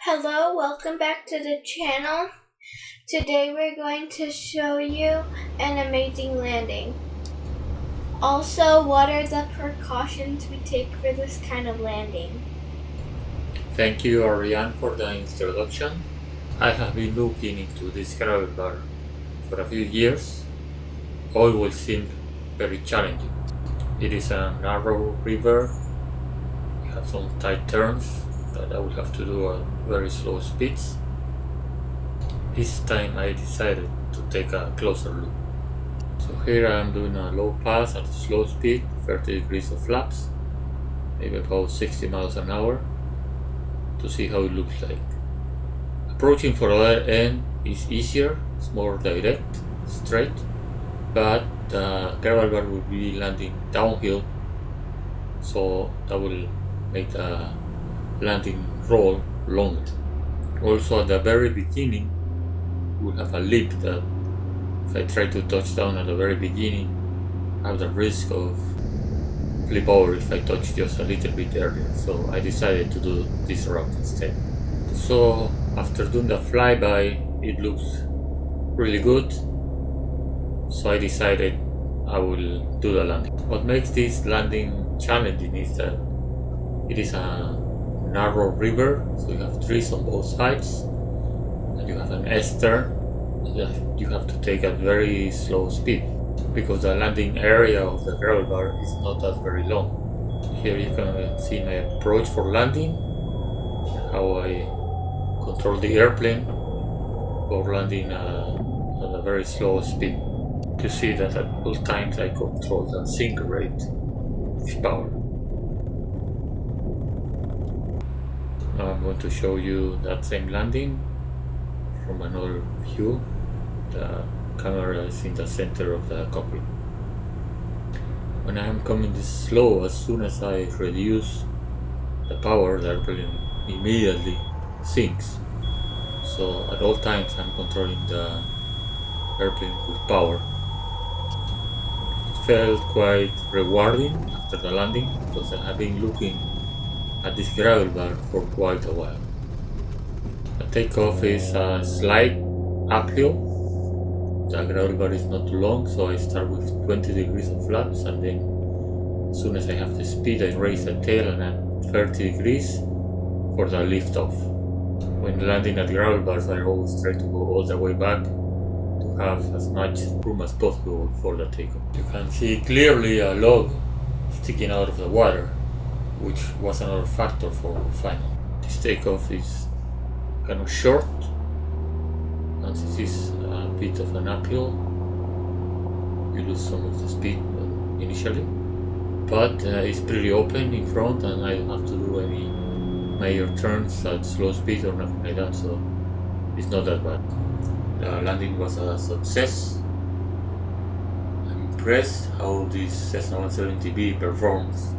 Hello, welcome back to the channel. Today we're going to show you an amazing landing. Also, what are the precautions we take for this kind of landing? Thank you, Ariane, for the introduction. I have been looking into this gravel bar for a few years. Always seemed very challenging. It is a narrow river. We have some tight turns that I will have to do at very slow speeds. This time I decided to take a closer look. So here I am doing a low pass at a slow speed, 30 degrees of flaps, maybe about 60 miles an hour, to see how it looks like. Approaching for the other end is easier, it's more direct, straight, but the gravel bar will be landing downhill, so that will make the landing roll longer. Also at the very beginning, we'll have a lip that if I try to touch down at the very beginning, I have the risk of flip over if I touch just a little bit earlier, so I decided to do this route instead. So after doing the flyby, it looks really good, so I decided I will do the landing. What makes this landing challenging is that it is a narrow river, so you have trees on both sides, and you have an S-turn that you have to take at very slow speed, because the landing area of the gravel bar is not that very long. Here you can see my approach for landing, how I control the airplane for landing at a very slow speed. You see that at all times I control the single rate of power. Now I'm going to show you that same landing from another view. The camera is in the center of the cockpit. When I am coming this slow, as soon as I reduce the power, the airplane immediately sinks. So at all times I'm controlling the airplane with power. It felt quite rewarding after the landing because I have been looking at this gravel bar for quite a while. The takeoff is a slight uphill. The gravel bar is not too long, so I start with 20 degrees of flaps, and then as soon as I have the speed I raise the tail and at 30 degrees for the lift off. When landing at gravel bars I always try to go all the way back to have as much room as possible for the takeoff. You can see clearly a log sticking out of the water, which was another factor for final. This takeoff is kind of short, and this is a bit of an uphill. You lose some of the speed initially, but it's pretty open in front and I don't have to do any major turns at slow speed or nothing like that, so it's not that bad. The landing was a success. I'm impressed how this Cessna 170B performs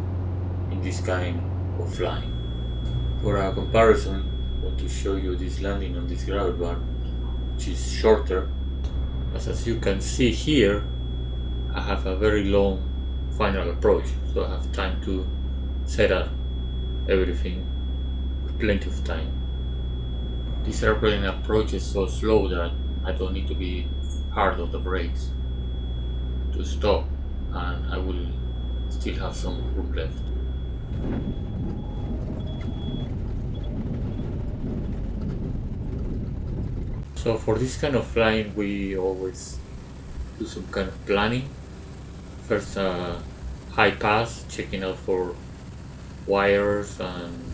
in this kind of flying. For a comparison, I want to show you this landing on this gravel bar, which is shorter. As you can see here, I have a very long final approach, so I have time to set up everything with plenty of time. This airplane approaches so slow that I don't need to be hard on the brakes to stop, and I will still have some room left. So for this kind of flying we always do some kind of planning. First high pass, checking out for wires and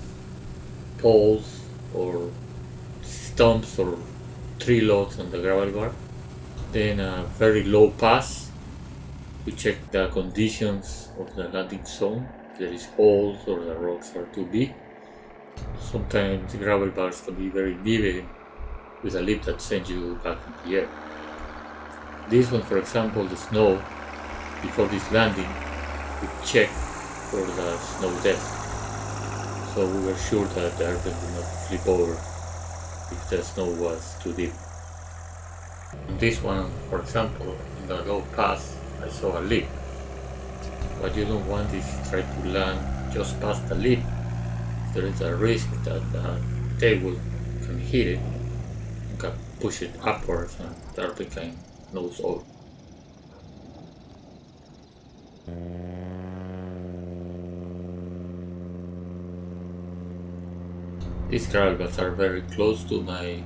poles or stumps or tree logs on the gravel bar. Then a very low pass to check the conditions of the landing zone, if there is holes or the rocks are too big. Sometimes gravel bars can be very uneven with a lip that sends you back in the air. This one, for example, the snow, before this landing, we checked for the snow depth, so we were sure that the airplane would not flip over if the snow was too deep. On this one, for example, in the low pass, I saw a lip, but you don't want this to try to land just past the lip. There is a risk that the tail will can hit it, you can push it upwards and the airplane can nose out. These gravel beds are very close to my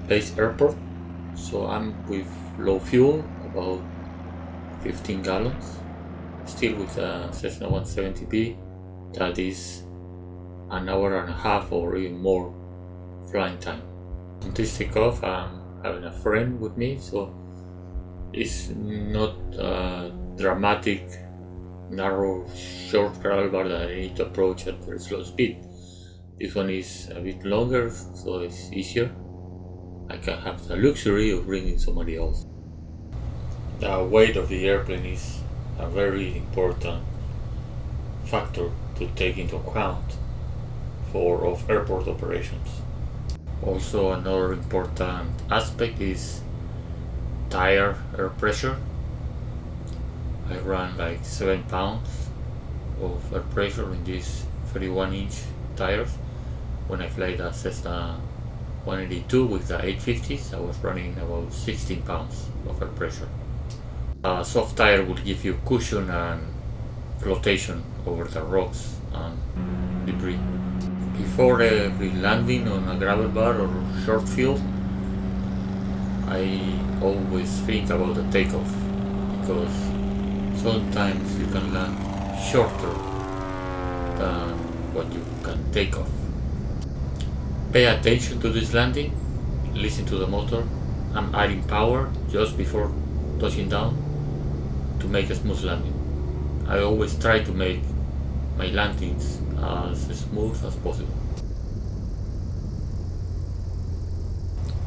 base airport, so I'm with low fuel, about 15 gallons, still with a Cessna 170B that is an hour and a half or even more flying time. On this takeoff, I'm having a friend with me, so it's not a dramatic, narrow, short gravel bar that I need to approach at very slow speed. This one is a bit longer, so it's easier. I can have the luxury of bringing somebody else. The weight of the airplane is a very important factor to take into account for off-airport operations. Also, another important aspect is tire air pressure. I run like 7 pounds of air pressure in these 31-inch tires. When I fly the Cessna 182 with the 850s, I was running about 16 pounds of air pressure. A soft tire will give you cushion and flotation over the rocks and debris. Before every landing on a gravel bar or short field, I always think about the takeoff, because sometimes you can land shorter than what you can take off. Pay attention to this landing, listen to the motor. I'm adding power just before touching down to make a smooth landing. I always try to make my landings as smooth as possible.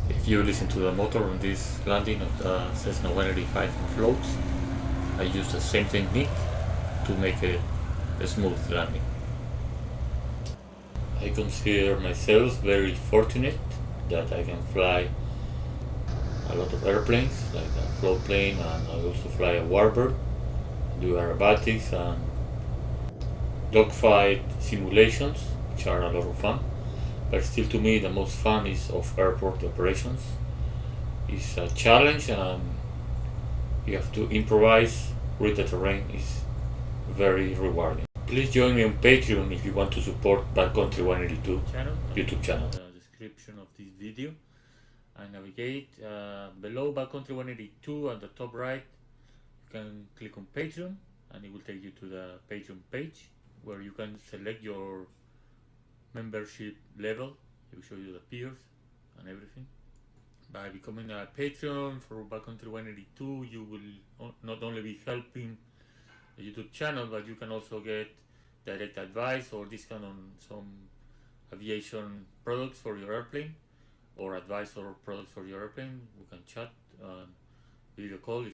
If you listen to the motor on this landing of the Cessna 185 floats, I use the same technique to make a smooth landing. I consider myself very fortunate that I can fly a lot of airplanes, like a float plane, and I also fly a warbird, do aerobatics and dogfight simulations, which are a lot of fun. But still, to me, the most fun is off-airport operations. It's a challenge, and you have to improvise, read the terrain. Is very rewarding. Please join me on Patreon if you want to support Backcountry 182 YouTube channel. The description of this video, and navigate below Backcountry 182 at the top right. You can click on Patreon, and it will take you to the Patreon page where you can select your membership level. It will show you the peers and everything. By becoming a Patreon for Backcountry 182, you will not only be helping the YouTube channel, but you can also get direct advice or discount on some aviation products for your airplane, or advice or products for your airplane. We can chat, video call